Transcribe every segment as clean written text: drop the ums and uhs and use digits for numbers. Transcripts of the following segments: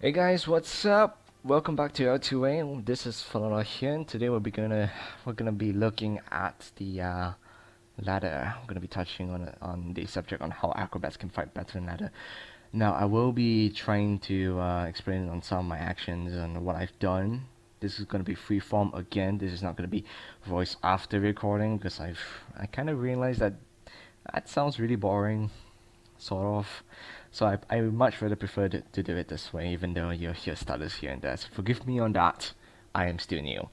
Hey guys, what's up? Welcome back to L2A. This is Falala here, and today we're gonna be looking at the ladder. We're gonna be touching on the subject on how acrobats can fight better than ladder. Now, I will be trying to explain on some of my actions and what I've done. This is gonna be freeform again. This is not gonna be voice after recording because I kind of realized that sounds really boring, sort of. So I would much rather prefer to do it this way, even though you'll hear stutters here and there. So forgive me on that. I am still new.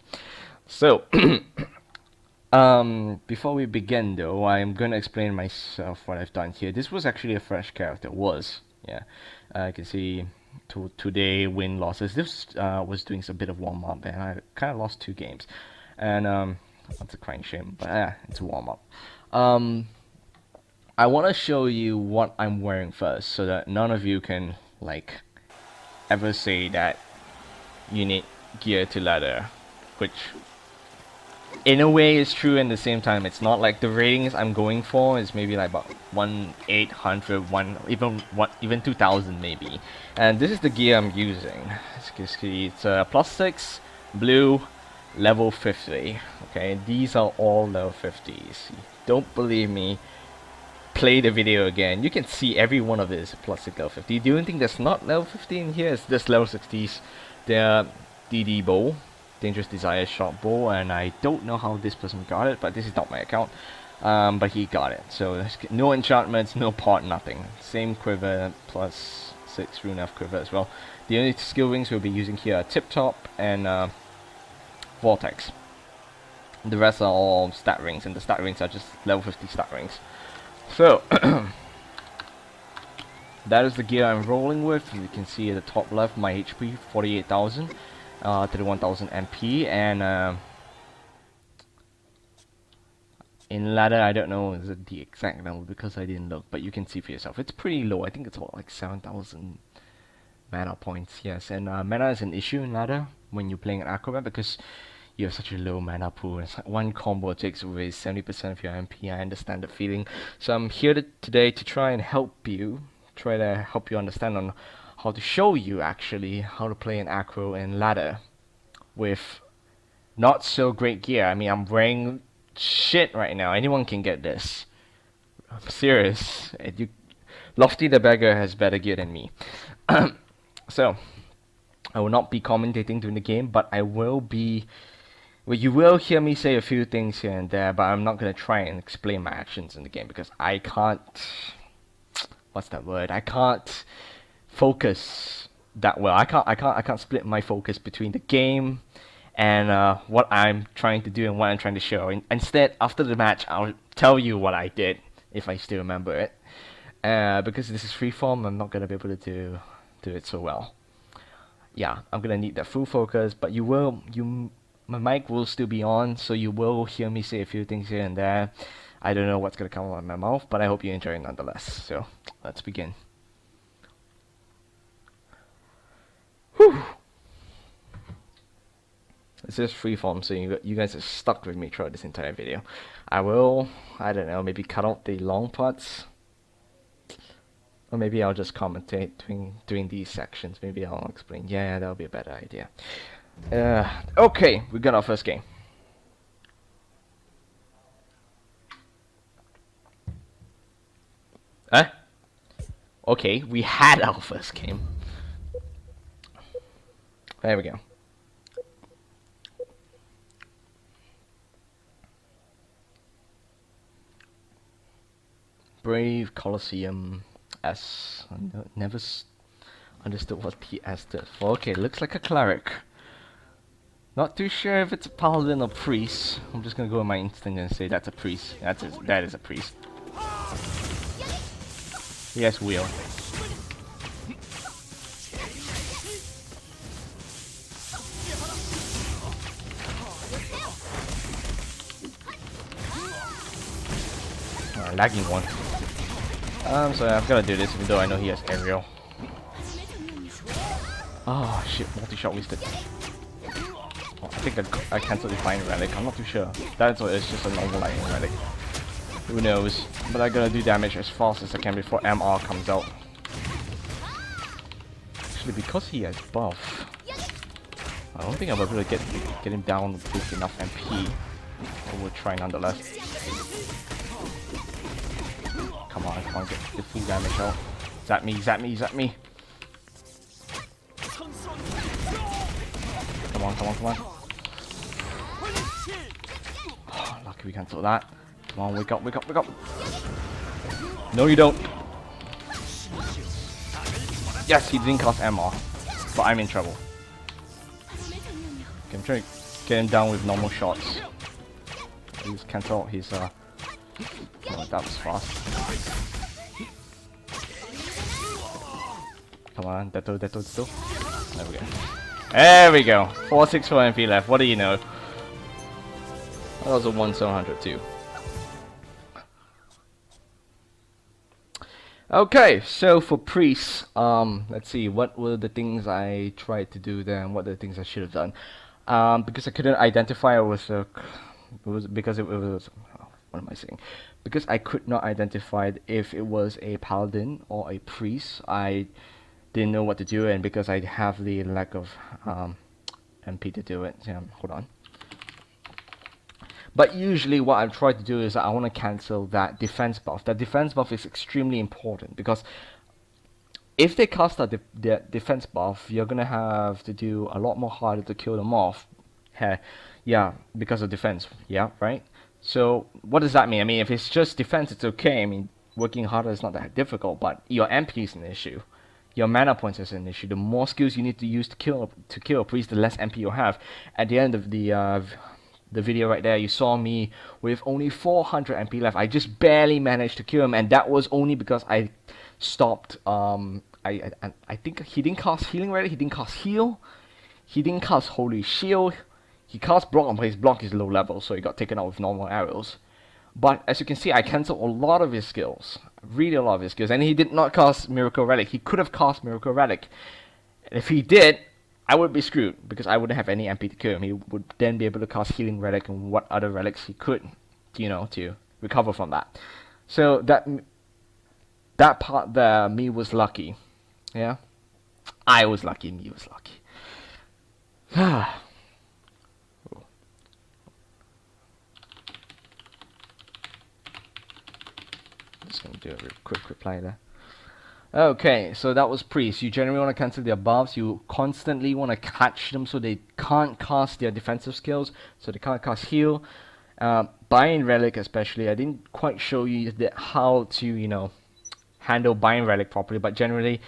So before we begin though, I'm gonna explain myself what I've done here. This was actually a fresh character. Yeah. You can see today win losses. This was doing a bit of warm up, and I kind of lost 2 games, and that's a crying shame. But it's a warm up. I want to show you what I'm wearing first, so that none of you can ever say that you need gear to ladder, which in a way is true, and at the same time it's not. Like the ratings I'm going for is maybe like about 1-800, even 2,000 maybe. And this is the gear I'm using. As you can see, it's +6 blue level 50. Okay, these are all level 50s. Don't believe me? Play the video again. You can see every one of this +6 level 50. The only thing that's not level 50 in here is this level 60s. They're DD bow, dangerous desire short bow, and I don't know how this person got it, but this is not my account. But he got it. So there's no enchantments, no pot, nothing. Same quiver, +6 rune of quiver as well. The only skill rings we'll be using here are Tip Top and Vortex. The rest are all stat rings, and the stat rings are just level 50 stat rings. So, that is the gear I'm rolling with. You can see at the top left, my HP 48,000 to the 1,000 MP, and in ladder I don't know the exact number because I didn't look, but you can see for yourself. It's pretty low. I think it's about like 7,000 mana points. Yes, and mana is an issue in ladder when you're playing an acrobat because you have such a low mana pool. It's like one combo takes away 70% of your MP. I understand the feeling. So I'm here today to try and help you. Try to help you understand on how to show you actually how to play an acro and ladder with not so great gear. I mean, I'm wearing shit right now. Anyone can get this. I'm serious. Lofty the Beggar has better gear than me. So I will not be commentating during the game, but I will be. Well, you will hear me say a few things here and there, but I'm not gonna try and explain my actions in the game because I can't. What's that word? I can't focus that well. I can't split my focus between the game and what I'm trying to do and what I'm trying to show. Instead, after the match, I'll tell you what I did if I still remember it. Because this is freeform, I'm not gonna be able to do it so well. Yeah, I'm gonna need that full focus, but my mic will still be on, so you will hear me say a few things here and there. I don't know what's gonna come out of my mouth, but I hope you enjoy it nonetheless. So let's begin. Whew. This is freeform, so you guys are stuck with me throughout this entire video. I don't know, maybe cut out the long parts. Or maybe I'll just commentate during these sections. Maybe I'll explain. Yeah, that'll be a better idea. Okay, we got our first game. Okay, we had our first game. There we go. Brave Colosseum S. I never understood what the S stood for. Okay, looks like a cleric. Not too sure if it's a paladin or priest. I'm just gonna go with my instinct and say that's a priest. That is a priest. Yes, wheel. Lagging one. So I've gotta do this even though I know he has aerial. Oh shit, multi-shot wasted. I think I cancelled the Flying Relic. I'm not too sure. That's what it's just a normal Lightning Relic. Who knows? But I gotta do damage as fast as I can before MR comes out. Actually, because he has buff, I don't think I'm able to get him down with enough MP. But we'll try nonetheless. Come on, get the full damage out. Zap me, zap me, zap me. Come on, come on, come on. Oh, lucky we cancel that. Come on, wake up, wake up, wake up. No, you don't. Yes, he didn't cost MR, but I'm in trouble. Okay, I'm trying to get him down with normal shots. Please cancel his oh, that was fast. Come on, Deto. There we go. There we go. 464 MP left. What do you know? That was a 1700 too. Okay, so for priests, let's see, what were the things I tried to do there and what are the things I should have done. Because I couldn't identify it was because it was what am I saying? Because I could not identify if it was a paladin or a priest, I didn't know what to do, and because I have the lack of MP to do it, hold on. But usually what I try to do is I want to cancel that defense buff. That defense buff is extremely important because if they cast that defense buff, you're going to have to do a lot more harder to kill them off. Yeah, because of defense. Yeah, right? So what does that mean? I mean, if it's just defense, it's okay. I mean, working harder is not that difficult, but your MP is an issue. Your mana points is an issue. The more skills you need to use to kill a priest, the less MP you have. At the end of the video right there, you saw me with only 400 MP left. I just barely managed to kill him, and that was only because I stopped. I think he didn't cast healing relic. He didn't cast heal. He didn't cast holy shield. He cast block, but his block is low level, so he got taken out with normal arrows. But as you can see, I canceled a lot of his skills, really a lot of his skills, and he did not cast miracle relic. He could have cast miracle relic. And if he did, I would be screwed because I wouldn't have any MP to kill him. He would then be able to cast healing relic and what other relics he could, to recover from that. So that part there, me was lucky. Yeah, I was lucky. Me was lucky. Just gonna do a quick reply there. Okay, so that was priest. You generally want to cancel their buffs. You constantly want to catch them so they can't cast their defensive skills, so they can't cast heal. Bind relic especially, I didn't quite show you how to handle bind relic properly, but generally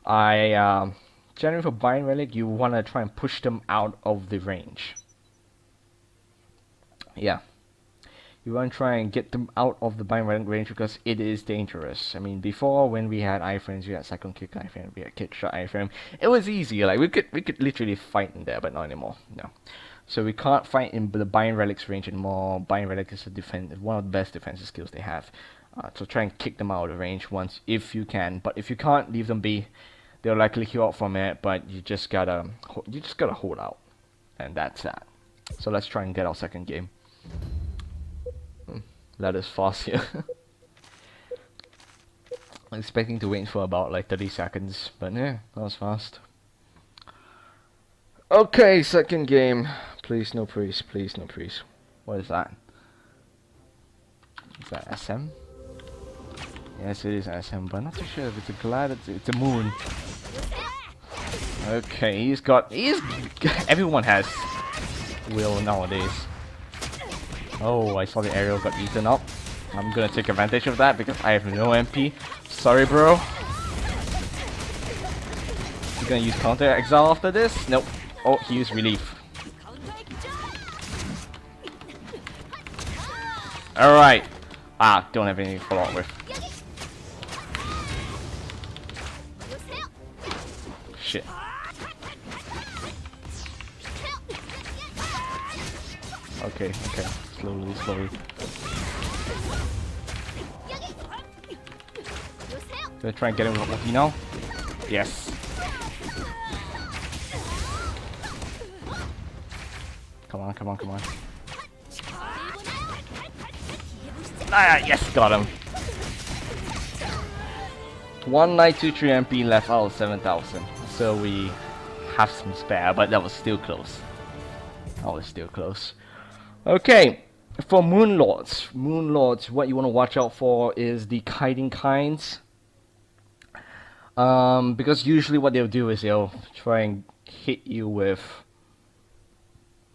generally for bind relic you want to try and push them out of the range. Yeah, you want to try and get them out of the bind relic range because it is dangerous. I mean, before when we had iframes, we had second kick iframe, we had kick shot iframe, it was easy. Like we could literally fight in there, but not anymore. No. So we can't fight in the bind relics range anymore. Bind relic is one of the best defensive skills they have. So try and kick them out of the range once if you can. But if you can't, leave them be. They'll likely heal out from it, but you just gotta hold out, and that's that. So let's try and get our second game. That is fast here. I'm expecting to wait for about like 30 seconds, but yeah, that was fast. Okay, second game. Please no priest, please no priest. What is that? Is that SM? Yes, it is SM, but I'm not too sure if it's a glad, it's a moon. Okay, everyone has will nowadays. Oh, I saw the aerial got eaten up. I'm gonna take advantage of that because I have no MP. Sorry, bro. You gonna use counter exile after this? Nope. Oh, he used relief. Alright. Don't have anything to follow up with. Shit. Okay. Slowly. Gonna try and get him lucky now. Yes. Come on. Yes, got him. 1923 MP left out of 7,000. so we have some spare, but that was still close. That was still close. Okay, for Moonlords, what you want to watch out for is the kiting kinds. Because usually what they'll do is they'll try and hit you with,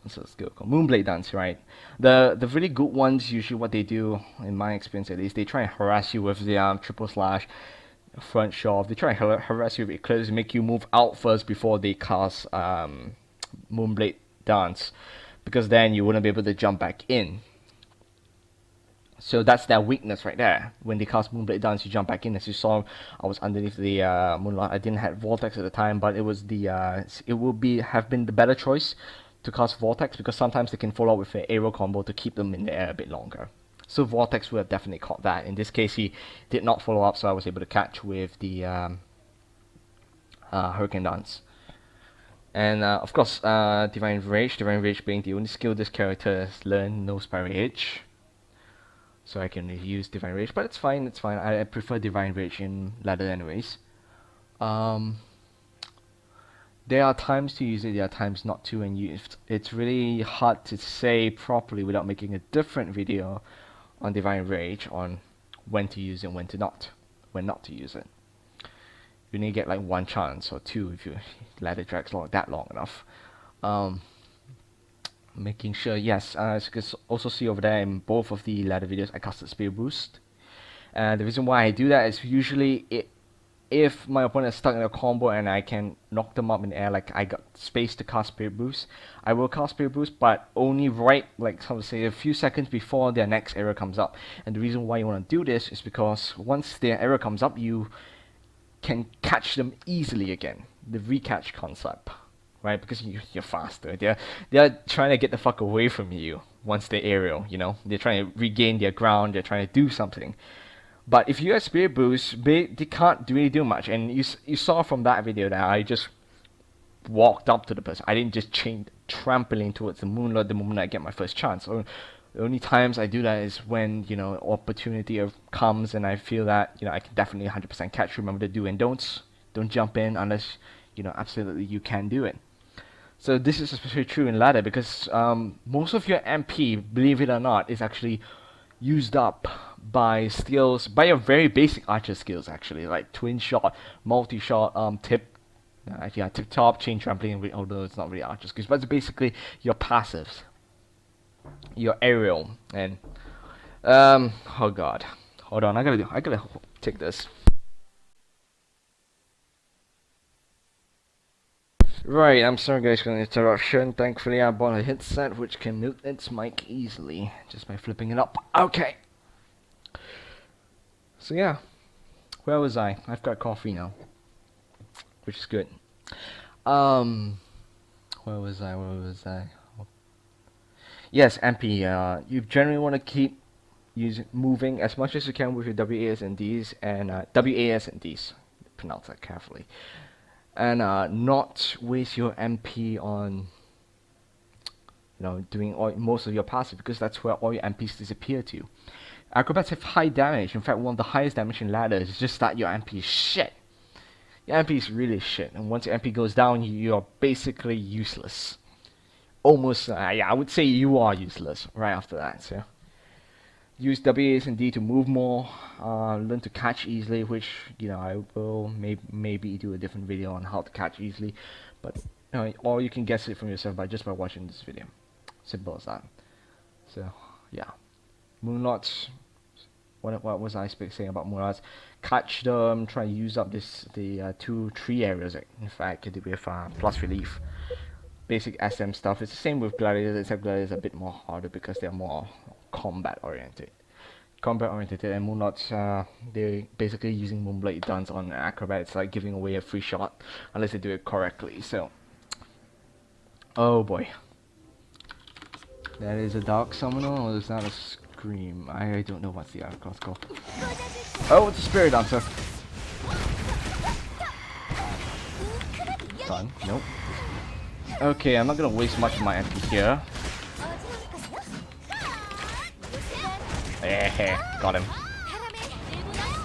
what's that skill called? Moonblade Dance, right? The really good ones, usually what they do, in my experience at least, they try and harass you with the triple slash, front shove. They try and harass you with eclipse, make you move out first before they cast Moonblade Dance, because then you wouldn't be able to jump back in. So that's their weakness right there. When they cast Moonblade Dance, you jump back in. As you saw, I was underneath the Moonlight. I didn't have Vortex at the time, but it was the it will have been the better choice to cast Vortex, because sometimes they can follow up with an aerial combo to keep them in the air a bit longer. So Vortex would have definitely caught that. In this case, he did not follow up, so I was able to catch with the Hurricane Dance. And of course, Divine Rage. Divine Rage being the only skill this character has learned, no Spirey Edge. So I can use Divine Rage, but it's fine, it's fine. I prefer Divine Rage in ladder anyways. There are times to use it, there are times not to, and it's really hard to say properly without making a different video on Divine Rage on when to use it and when not to use it. You only get like one chance or two if your ladder drags that long enough. Making sure, yes, as you can also see over there in both of the ladder videos, I casted Spear Boost. And the reason why I do that is usually if my opponent is stuck in a combo and I can knock them up in the air, like I got space to cast Spear Boost, I will cast Spear Boost, but only right, like how to say, a few seconds before their next arrow comes up. And the reason why you want to do this is because once their arrow comes up, you can catch them easily again. The recatch concept. Right, because you're faster. They're trying to get the fuck away from you once they aerial. You know, they're trying to regain their ground. They're trying to do something. But if you have Spirit Boost, they can't really do much. And you saw from that video that I just walked up to the person. I didn't just chain trampoline towards the Moonlord the moment I get my first chance. So the only times I do that is when, you know, opportunity comes and I feel that, you know, I can definitely 100% catch. Remember the do and don'ts. Don't jump in unless, you know, absolutely you can do it. So this is especially true in ladder because most of your MP, believe it or not, is actually used up by skills, by your very basic archer skills actually, like twin shot, multi-shot, tip, yeah, tip top, chain trampoline, although it's not really archer skills, but it's basically your passives, your aerial, and oh god, hold on, I gotta take this. Right, I'm sorry guys for the interruption. Thankfully I bought a headset which can mute its mic easily just by flipping it up. Okay. So yeah, where was I? I've got coffee now, which is good. Where was I? Yes, MP. You generally want to keep moving as much as you can with your WAS and Ds and WAS and Ds. Pronounce that carefully. And not waste your MP on, you know, doing most of your passive, because that's where all your MPs disappear to. Acrobats have high damage. In fact, one of the highest damage in ladders is just that your MP is shit. Your MP is really shit, and once your MP goes down, you're basically useless. Almost, yeah, I would say you are useless right after that. So use WAS and D to move more, learn to catch easily, which, you know, I will maybe do a different video on how to catch easily, but you know, or you can guess it from yourself by watching this video. Simple as that. So yeah, Moonlords. What was I saying about Moonlords? Catch them, try and use up the 2-3 areas. In fact, with plus relief. Basic SM stuff. It's the same with Gladiators, except Gladiators are a bit more harder because they're more combat oriented, and Moonlords, they're basically using Moonblade Dance on Acrobat. It's like giving away a free shot unless they do it correctly. So, oh boy, that is a Dark Summoner, or is that a Scream? I don't know what's the other class called. Oh, it's a Spirit Dancer. Fun. Nope. Okay, I'm not gonna waste much of my MP here. Got him.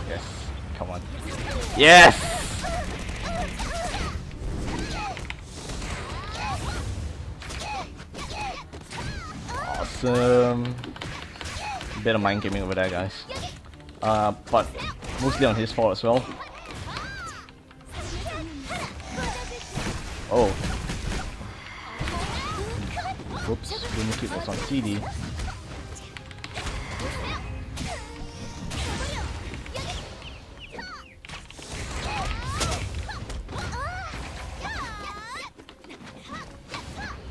Yes, come on. Yes! a bit of mind gaming over there, guys. But mostly on his fault as well. Oh. Whoops, didn't keep us on CD.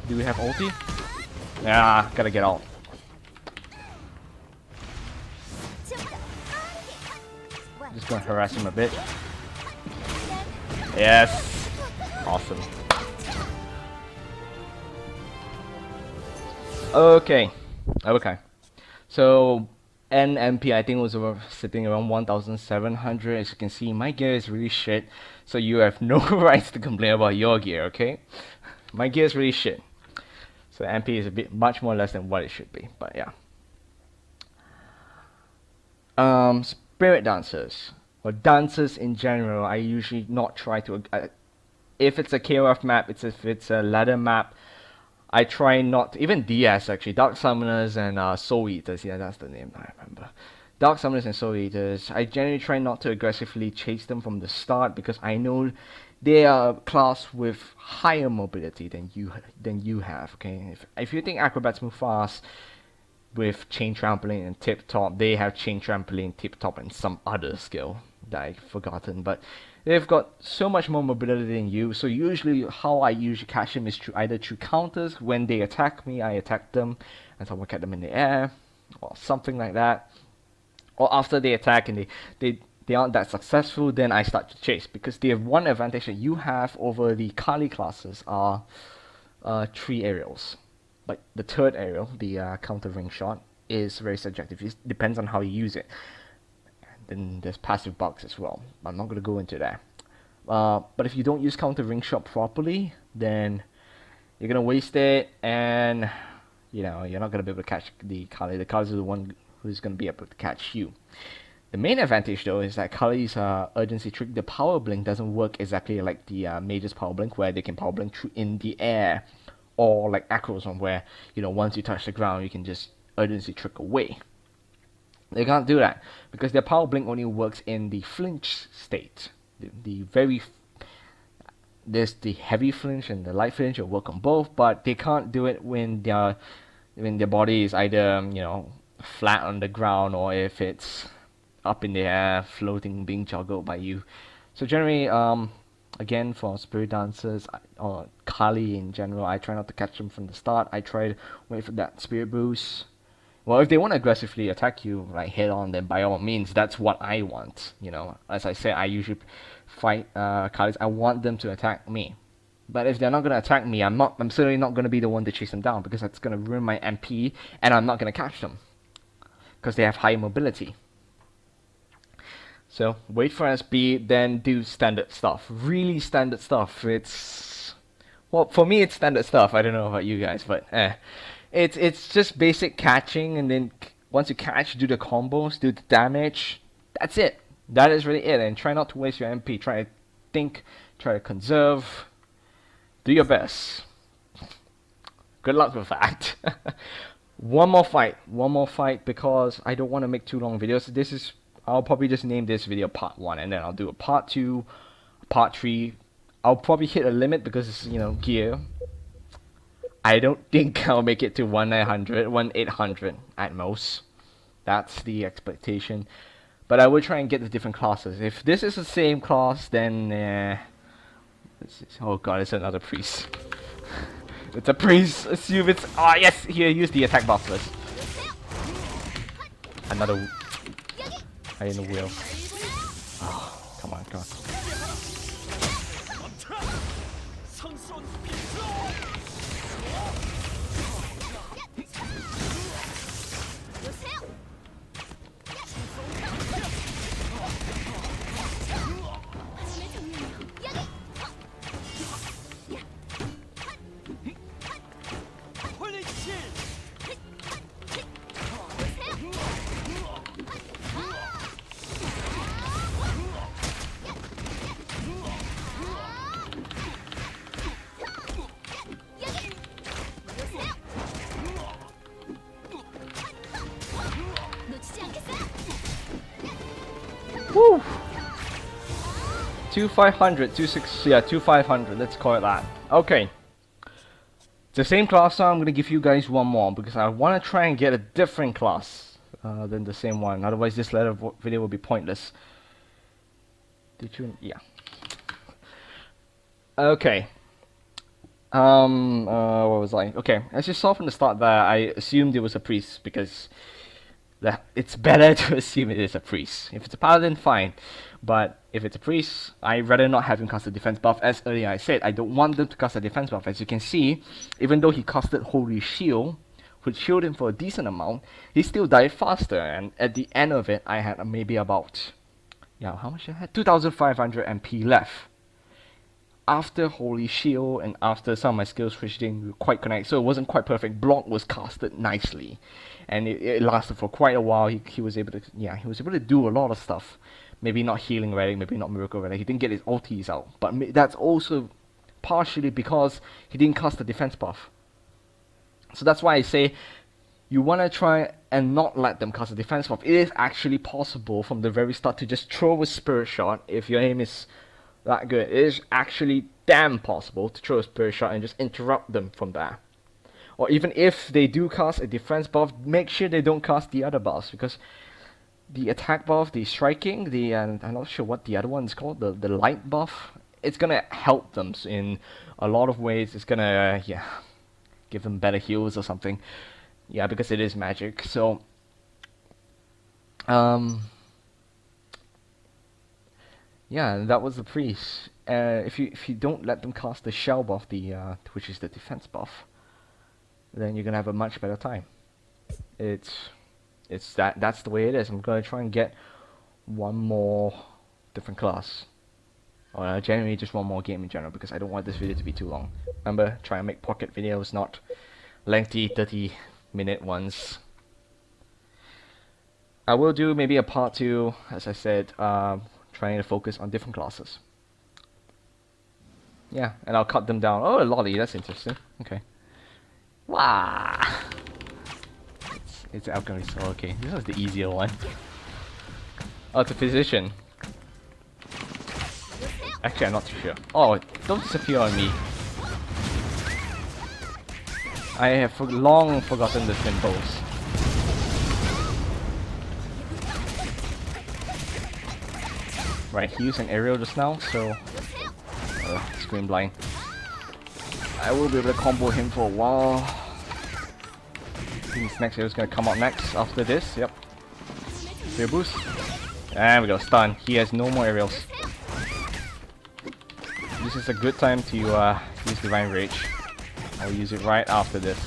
Do we have ulti? Yeah, gotta get out. Just gonna harass him a bit. Yes! Awesome. Okay. Okay. So, NMP I think was sitting around 1,700. As you can see, my gear is really shit. So you have no rights to complain about your gear, okay? My gear is really shit. So MP is a bit much more less than what it should be, but yeah. Spirit dancers or dancers in general, I usually not try to. If it's a KOF map, if it's a ladder map, I try not. Even DS actually, Dark Summoners and Soul Eaters. Yeah, that's the name I remember. Dark Summoners and Soul Eaters. I generally try not to aggressively chase them from the start because I know they are a class with higher mobility than you have. Okay, if you think acrobats move fast with chain trampoline and tip top, they have chain trampoline, tip top, and some other skill that I've forgotten. But they've got so much more mobility than you. So usually, how I usually catch them is either through counters. When they attack me, I attack them, and someone catch them in the air, or something like that. Or after they attack and they aren't that successful, then I start to chase, because they have one advantage that you have over the Kali classes are 3 aerials. But the third aerial, the counter ring shot, is very subjective. It depends on how you use it. And then there's passive bugs as well. I'm not going to go into that. But if you don't use counter ring shot properly, then you're going to waste it, and you're not going to be able to catch the Kali. The Kali is the one who's going to be able to catch you. The main advantage though is that Kali's urgency trick, the power blink, doesn't work exactly like the Mage's power blink, where they can power blink through in the air, or like Acro's one, where once you touch the ground you can just urgency trick away. They can't do that because their power blink only works in the flinch state. There's the heavy flinch and the light flinch will work on both, but they can't do it when their body is either flat on the ground, or if it's up in the air, floating, being juggled by you. So generally, again, for spirit dancers or Kali in general, I try not to catch them from the start. I try to wait for that spirit boost. Well, if they want to aggressively attack you, like head on, then by all means, that's what I want. As I said, I usually fight Kalis. I want them to attack me. But if they're not gonna attack me, I'm certainly not gonna be the one to chase them down, because that's gonna ruin my MP, and I'm not gonna catch them because they have high mobility. So wait for SB, then do standard stuff. Really standard stuff. Well, for me it's standard stuff. I don't know about you guys, but it's just basic catching, and then once you catch, do the combos, do the damage. That's it. That is really it. And try not to waste your MP. Try to think. Try to conserve. Do your best. Good luck with that. One more fight, because I don't want to make too long videos. I'll probably just name this video part 1, and then I'll do a part 2, part 3. I'll probably hit a limit because it's, gear. I don't think I'll make it to 1,800 at most. That's the expectation. But I will try and get the different classes. If this is the same class, then oh god, it's another priest. It's a priest. Assume it's yes. Here, use the attack buff first. Another. I didn't wheel. Oh, come on. Woo! 2500, 2500, let's call it that. Okay. It's the same class now, I'm gonna give you guys one more because I wanna try and get a different class than the same one. Otherwise this letter video will be pointless. Did you? Yeah. Okay. What was I? Okay, as you saw from the start there, I assumed it was a priest because it's better to assume it is a priest. If it's a paladin, fine. But if it's a priest, I'd rather not have him cast a defense buff. As earlier I said, I don't want them to cast a defense buff. As you can see, even though he casted Holy Shield, which shielded him for a decent amount, he still died faster. And at the end of it, I had maybe about, yeah, how much I had? 2,500 MP left. After Holy Shield and after some of my skills which didn't quite connect, so it wasn't quite perfect. Block was casted nicely, and it lasted for quite a while. He was able to, yeah, he was able to do a lot of stuff. Maybe not healing relic, maybe not miracle relic. He didn't get his ultis out, but that's also partially because he didn't cast the defense buff. So that's why I say you want to try and not let them cast a defense buff. It is actually possible from the very start to just throw a spirit shot if your aim is that good. It is actually damn possible to throw a spirit shot and just interrupt them from there. Or even if they do cast a defense buff, make sure they don't cast the other buffs, because the attack buff, the striking, I'm not sure what the other one is called, the light buff, it's gonna help them in a lot of ways. It's gonna yeah, give them better heals or something. Yeah, because it is magic. So yeah, that was the priest. If you don't let them cast the shell buff, which is the defense buff, then you're gonna have a much better time. That's the way it is. I'm gonna try and get one more different class, or generally just one more game in general, because I don't want this video to be too long. Remember, try and make pocket videos, not lengthy 30-minute ones. I will do maybe a part 2, as I said, trying to focus on different classes. Yeah, and I'll cut them down. Oh, a lolly, that's interesting. Okay. Wow. It's alchemist. Oh, okay, this was the easier one. Oh, it's a physician. Actually, I'm not too sure. Oh, don't disappear on me. I have long forgotten the symbols. Right, he used an aerial just now, so screen blind. I will be able to combo him for a while. I think his next aerial is gonna come out next after this. Yep. Spear boost. There we go, stun. He has no more aerials. This is a good time to use Divine Rage. I'll use it right after this.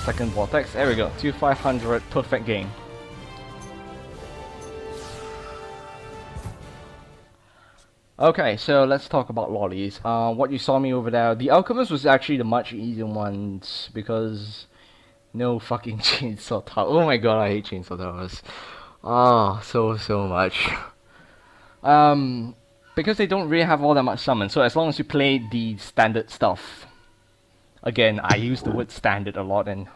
Second vortex. There we go. 2500. Perfect game. Okay, so let's talk about lollies. What you saw me over there, the Alchemist was actually the much easier ones because no fucking chainsaw tower. Oh my god, I hate chainsaw towers. Oh, so much. Because they don't really have all that much summon. So as long as you play the standard stuff. Again, I use the word standard a lot, and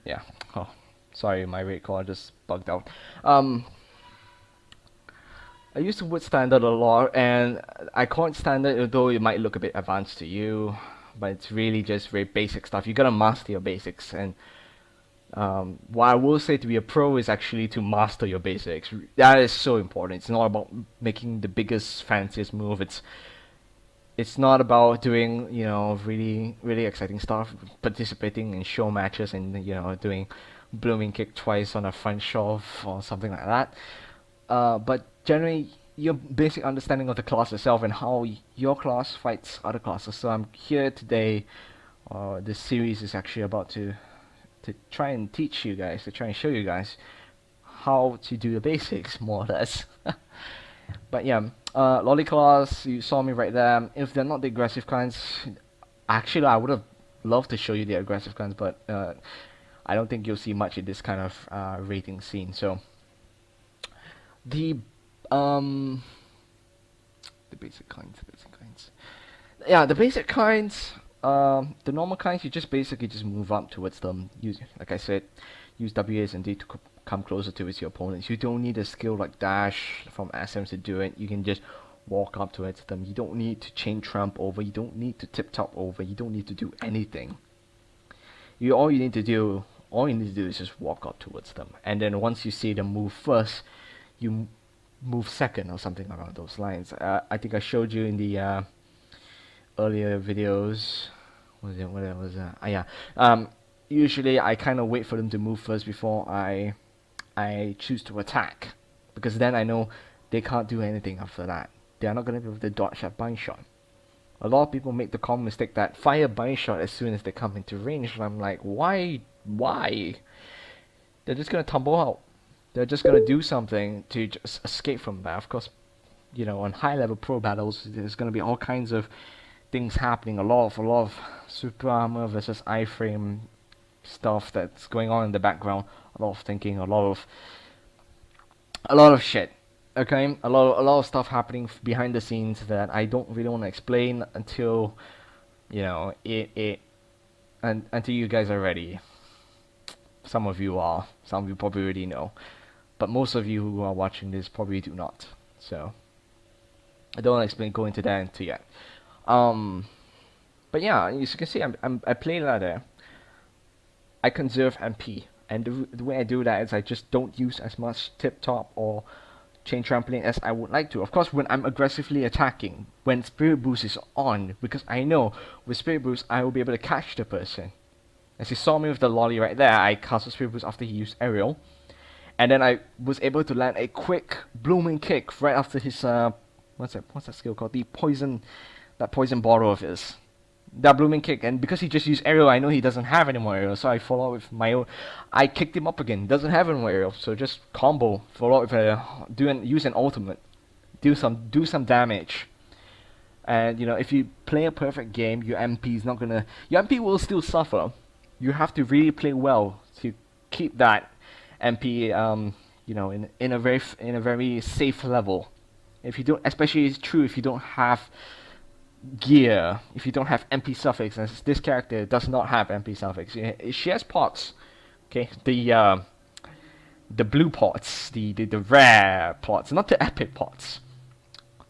yeah. Oh, sorry, my rate call just bugged out. I use the word standard a lot, and I call it standard, although it might look a bit advanced to you, but it's really just very basic stuff. You gotta master your basics, and what I will say to be a pro is actually to master your basics. That is so important. It's not about making the biggest, fanciest move. It's not about doing, you know, really exciting stuff, participating in show matches and, you know, doing blooming kick twice on a front shove or something like that. But generally, your basic understanding of the class itself and how your class fights other classes. So I'm here today. This series is actually about to try and teach you guys, to try and show you guys how to do the basics, more or less. But yeah, lolly class, you saw me right there. If they're not the aggressive kinds, actually I would have loved to show you the aggressive kinds, but I don't think you'll see much in this kind of rating scene. So the basic kinds. Yeah, the basic kinds. the normal kinds, you just basically just move up towards them. Use, like I said, use WAs and D to come closer towards your opponents. You don't need a skill like dash from SMs to do it. You can just walk up towards them. You don't need to chain tramp over. You don't need to tip top over. You don't need to do anything. All you need to do is just walk up towards them. And then once you see them move first, you move second or something around those lines. I think I showed you in the earlier videos. What was that? Yeah. Usually I kind of wait for them to move first before I choose to attack, because then I know they can't do anything after that. They are not going to be able to dodge that bind shot. A lot of people make the common mistake that fire bind shot as soon as they come into range, and I'm like, why? They're just going to tumble out. They're just going to do something to just escape from that. Of course, you know, on high level pro battles, there's going to be all kinds of things happening. A lot of super armor versus iframe stuff that's going on in the background. A lot of thinking, a lot of shit. Okay, a lot of stuff happening behind the scenes that I don't really want to explain until, you know, until you guys are ready. Some of you are, some of you probably already know, but most of you who are watching this probably do not. So I don't want to go into that until yet. But yeah, as you can see, I play ladder. I conserve MP, and the way I do that is I just don't use as much tip top or chain trampoline as I would like to. Of course, when I'm aggressively attacking, when Spirit Boost is on, because I know with Spirit Boost I will be able to catch the person. As you saw me with the lolly right there, I cast a Spirit Boost after he used aerial, and then I was able to land a quick blooming kick right after his what's that skill called? That poison bottle of his. That blooming kick, and because he just used aerial, I know he doesn't have any more aerial, so I follow with my own. I kicked him up again. Doesn't have any more aerial, so just combo, follow with use an ultimate, do some damage. And you know, if you play a perfect game, your MP will still suffer. You have to really play well to keep that MP, you know, in a very safe level. If you don't, especially it's true if you don't have gear, if you don't have MP suffix, and this character does not have MP suffix. She has pots, okay, the blue pots, the rare pots, not the epic pots,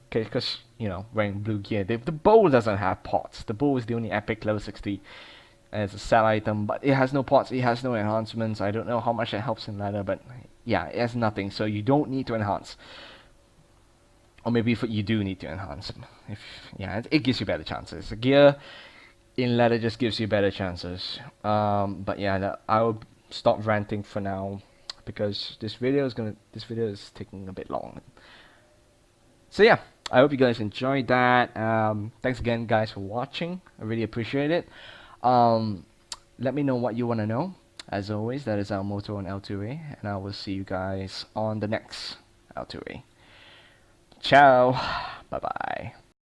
okay, because you know, wearing blue gear. The bow doesn't have pots. The bow is the only epic level 60 as a set item, but it has no pots, it has no enhancements. I don't know how much it helps in ladder, but yeah, it has nothing, so you don't need to enhance. Or maybe if you do need to enhance. It gives you better chances. The gear in ladder just gives you better chances. But yeah, I'll stop ranting for now because this video is taking a bit long. So yeah, I hope you guys enjoyed that. Thanks again, guys, for watching. I really appreciate it. Let me know what you want to know. As always, that is our motto on L2A, and I will see you guys on the next L2A. Ciao. Bye bye.